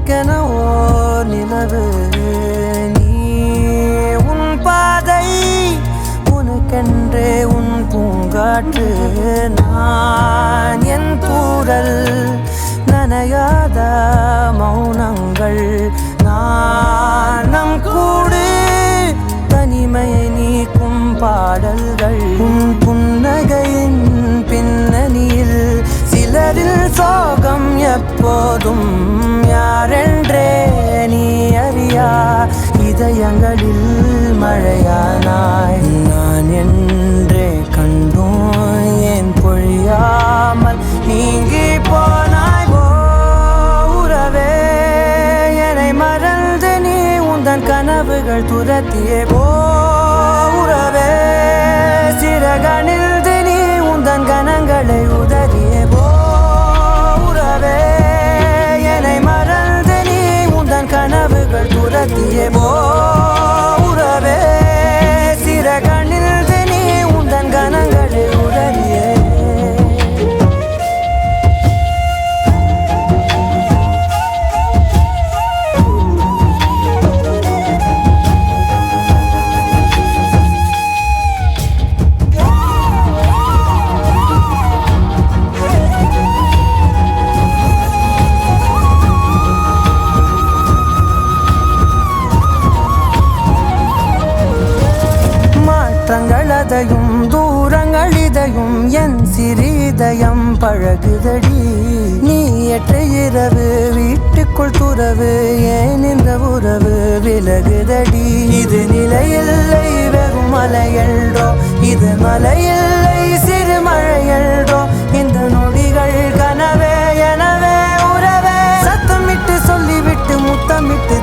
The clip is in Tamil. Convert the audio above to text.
எனக்கென ஓர் நிலவு நீ உன் பாதை உனக்கென்றே உன் பூங்காற்று நான் என் தூரல் நனையாத மௌனங்கள் நாணம் கூடு தனிமையை நீக்கும் பாடல்கள் உன் புன்னகையின் பின்னணியில் சிலரில் சோகம் எப்போதும் யாரென்றே நீ அறியா இதயங்களில் மழையானாய் நான் என்றே கண்டோம் ஏன் பொழியாமல் நீங்கி போனாய் உறவே என்னை மறந்து நீ உந்தன் கனவுகள் துரத்தியே உறவே சிறகணிந்து நீ உந்தன் கணங்களை உதறியே உறவே என்னை மறந்து நீ உந்தன் கனவுகள் துரத்தியே உறவே சிறகணிந்து நீ உந்தன் கணங்களை உதறியே மாற்றங்களதையும் தூரங்கள் இதையும் என் சிறிதயம் பழகுதடி நீ ஏற்ற இரவு வீட்டுக்குள் துறவு ஏன் இந்த உறவு விலகுதடி இது நிலையில்லை வெறும் மலையல்றோ இது மலையில்லை சிறு மழையல்றோ இந்த நொடிகள் கனவே எனவே உறவே சத்தமிட்டு சொல்லிவிட்டு முத்தமிட்டு